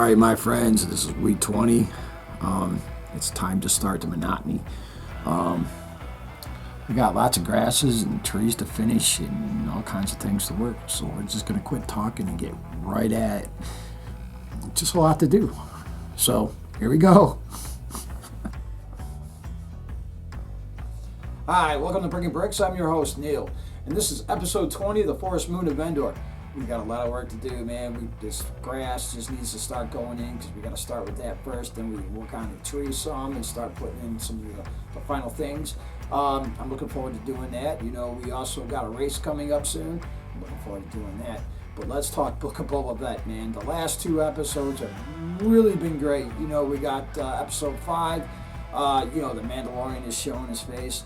right, my friends, this is week 20. It's time to start the monotony. We got lots of grasses and trees to finish and all kinds of things to work, so we're just going to quit talking and get right at it. Just a lot to do. So, here we go. Hi, welcome to Bringing Bricks. I'm your host, Neil, and this is episode 20 of the Forest Moon of Endor. We got a lot of work to do, man. This grass just needs to start going in because we got to start with that first. Then we can work on the trees some and start putting in some of the final things. I'm looking forward to doing that. You know, we also got a race coming up soon. I'm looking forward to doing that. But let's talk Book of Boba Fett, man. The last two episodes have really been great. You know, we got episode 5. The Mandalorian is showing his face.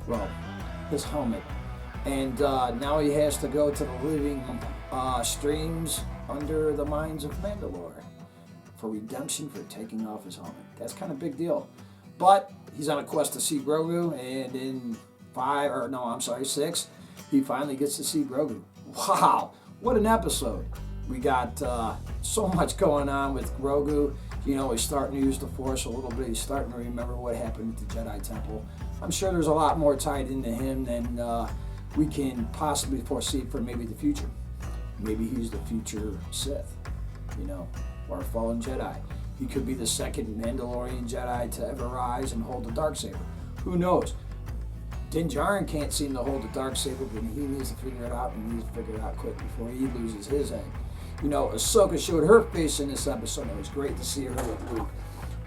Well, his helmet. And now he has to go to the living streams under the mines of Mandalore for redemption for taking off his helmet. That's kind of a big deal. But he's on a quest to see Grogu, and in 6, he finally gets to see Grogu. Wow, what an episode. We got so much going on with Grogu. You know, he's starting to use the Force a little bit. He's starting to remember what happened at the Jedi Temple. I'm sure there's a lot more tied into him than we can possibly foresee for maybe the future. Maybe he's the future Sith, or a fallen Jedi. He could be the second Mandalorian Jedi to ever rise and hold the Darksaber. Who knows? Din Djarin can't seem to hold the Darksaber, but he needs to figure it out, and he needs to figure it out quick before he loses his head. You know, Ahsoka showed her face in this episode. It was great to see her with Luke.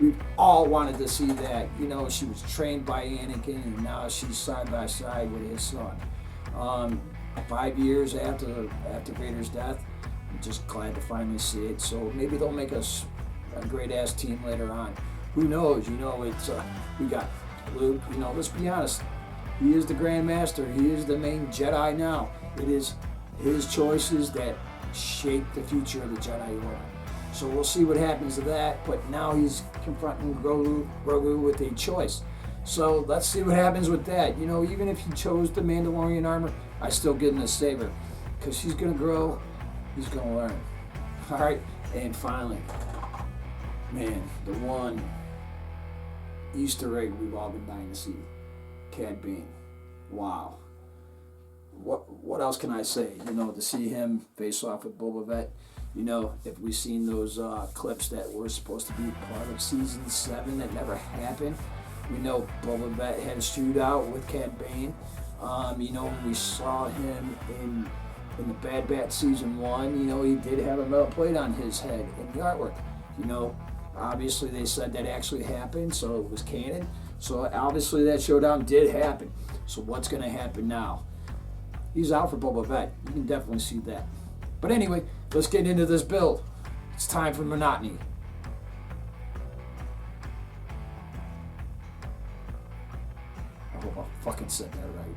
We all wanted to see that. You know, she was trained by Anakin, and now she's side by side with his son. 5 years after Vader's death, I'm just glad to finally see it. So maybe they'll make us a great-ass team later on. Who knows? You know, it's we got Luke. You know, let's be honest. He is the Grand Master. He is the main Jedi now. It is his choices that shape the future of the Jedi Order. So we'll see what happens to that. But now he's confronting Grogu with a choice. So let's see what happens with that. You know, even if he chose the Mandalorian armor, I still give him the saber. Because he's going to grow, he's going to learn. All right? And finally, man, the one Easter egg we've all been dying to see. Cad Bane. Wow. What else can I say? You know, to see him face off with Boba Fett. You know, if we've seen those clips that were supposed to be part of season 7 that never happened. We know Boba Fett had a shootout with Cad Bane. You know, when we saw him in the Bad Batch season 1, you know, he did have a metal plate on his head in the artwork. You know, obviously they said that actually happened, so it was canon. So obviously that showdown did happen. So what's going to happen now? He's out for Boba Fett. You can definitely see that. But anyway, let's get into this build. It's time for monotony. I hope I fucking said that right.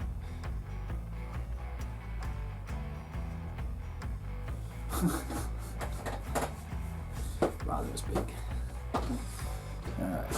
Wow, that was big. All right.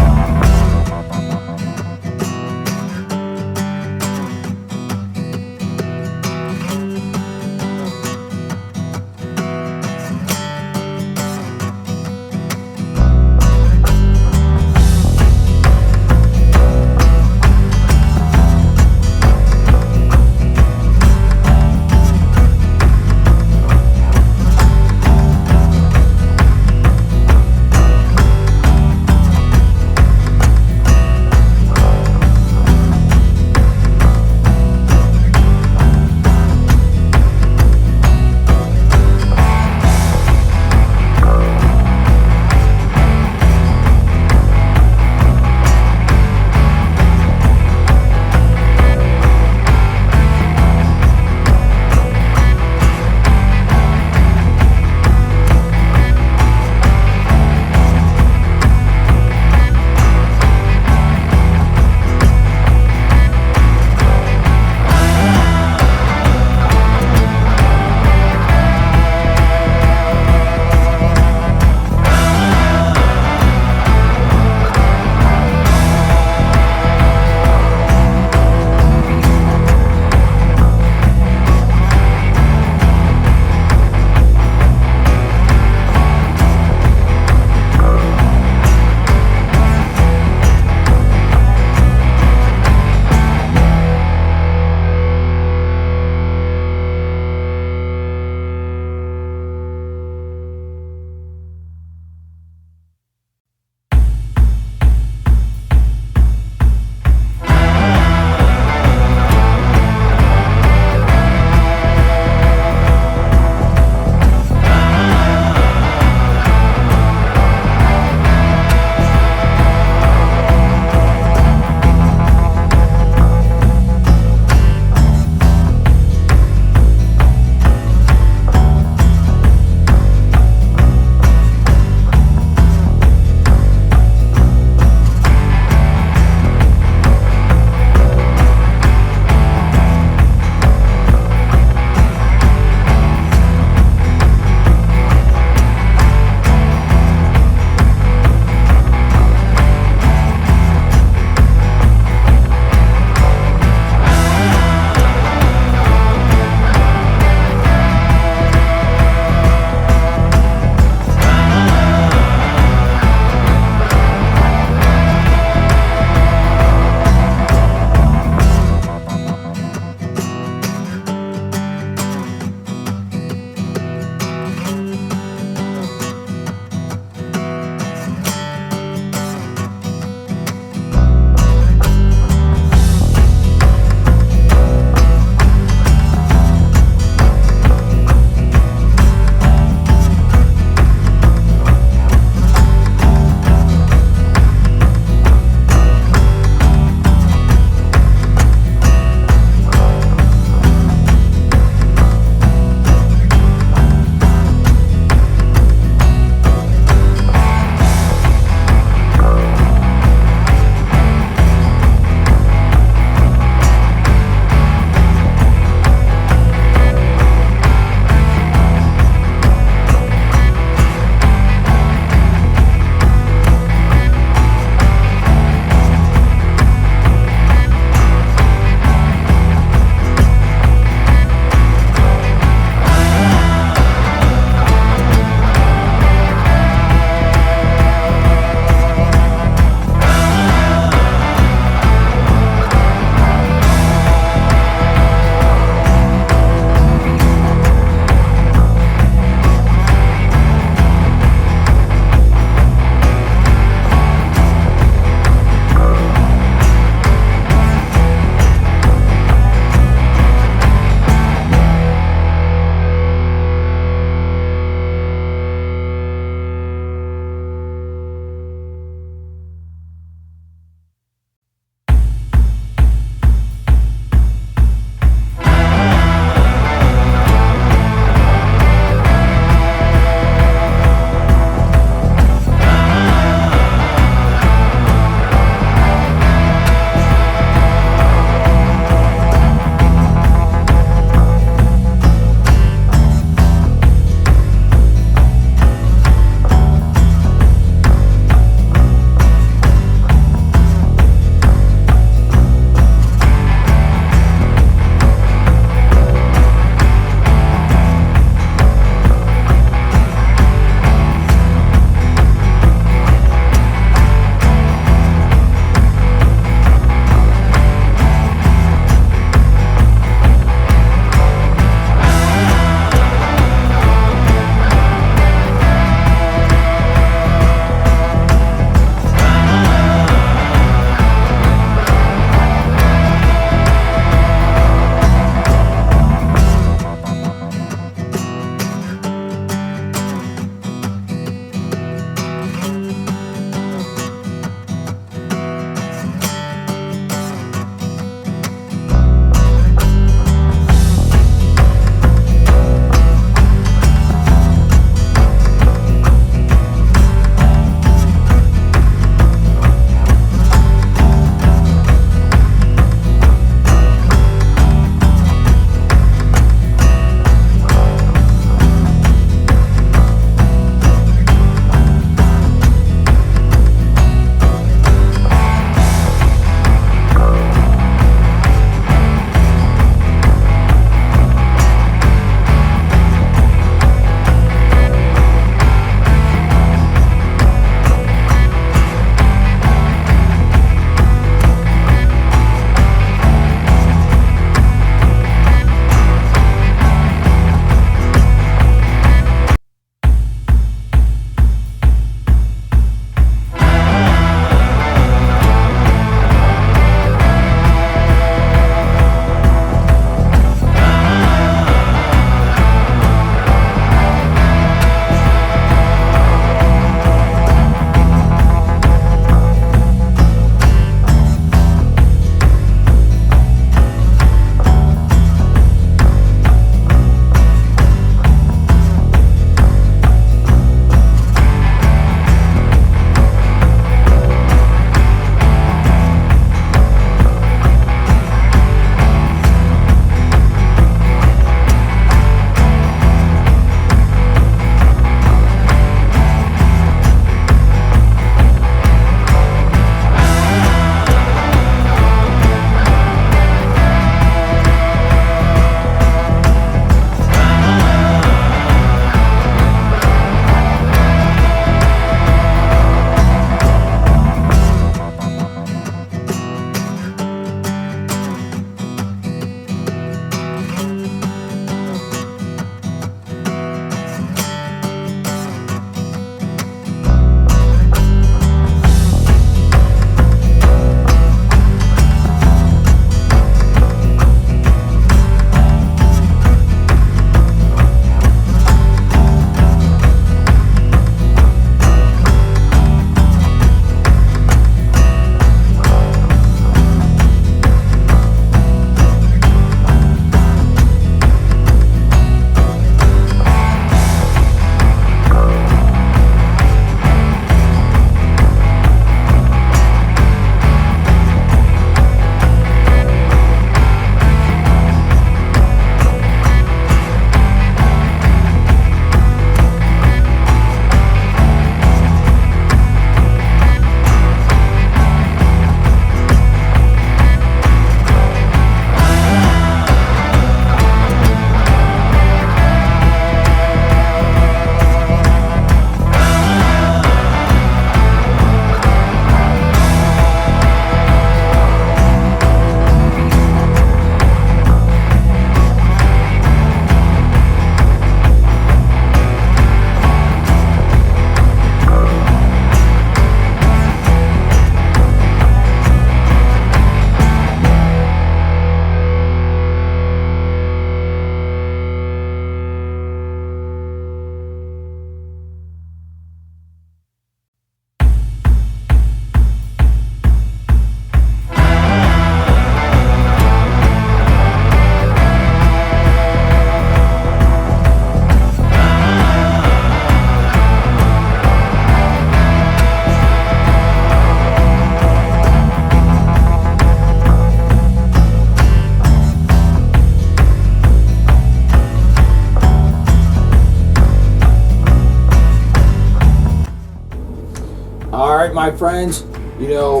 All right, my friends, you know,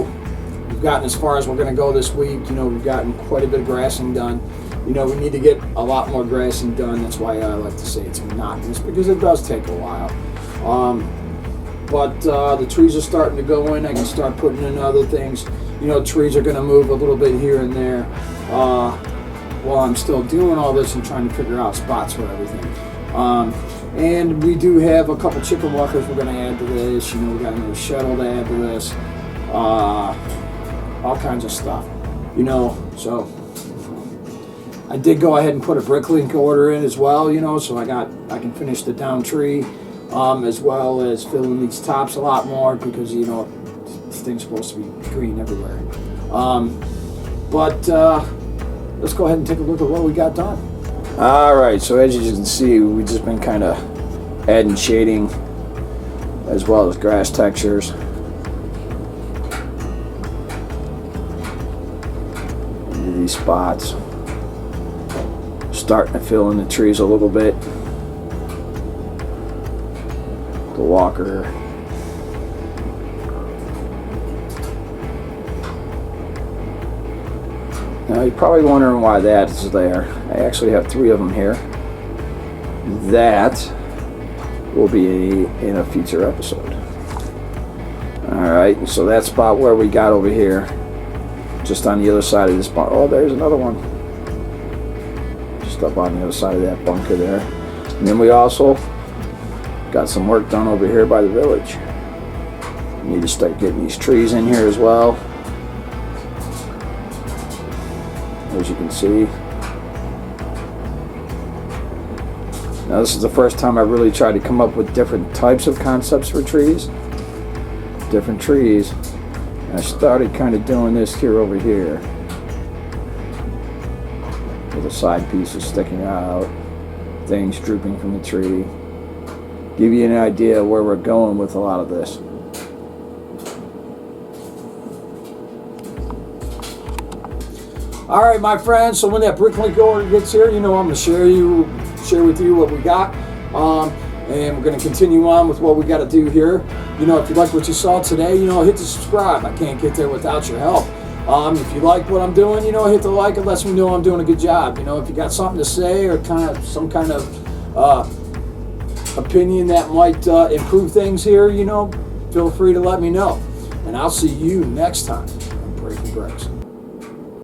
we've gotten as far as we're going to go this week. You know, we've gotten quite a bit of grassing done. You know, we need to get a lot more grassing done. That's why I like to say it's monotonous, because it does take a while. But the trees are starting to go in. I can start putting in other things. You know, trees are going to move a little bit here and there while I'm still doing all this and trying to figure out spots for everything. And we do have a couple chicken walkers we're going to add to this. You know, we got another shuttle to add to this. All kinds of stuff. You know, so I did go ahead and put a bricklink order in as well. You know, so I can finish the down tree, as well as filling these tops a lot more, because you know this thing's supposed to be green everywhere. But let's go ahead and take a look at what we got done. All right, so as you can see, we've just been kind of adding shading as well as grass textures. Into these spots. Starting to fill in the trees a little bit. The walker. Now you're probably wondering why that is there. I actually have 3 of them here. That will be in a future episode. Alright, so that spot where we got over here, just on the other side of this spot. Oh, there's another one. Just up on the other side of that bunker there. And then we also got some work done over here by the village. We need to start getting these trees in here as well. As you can see. Now this is the first time I really tried to come up with different types of concepts for trees. Different trees. And I started kind of doing this here over here. With the side pieces sticking out. Things drooping from the tree. Give you an idea of where we're going with a lot of this. All right, my friends, so when that bricklink order gets here, you know I'm going to share with you what we got. And we're going to continue on with what we got to do here. You know, if you like what you saw today, you know, hit the subscribe. I can't get there without your help. If you like what I'm doing, you know, hit the like. It lets me know I'm doing a good job. You know, if you got something to say or some kind of opinion that might improve things here, you know, feel free to let me know. And I'll see you next time on Breaking Bricks.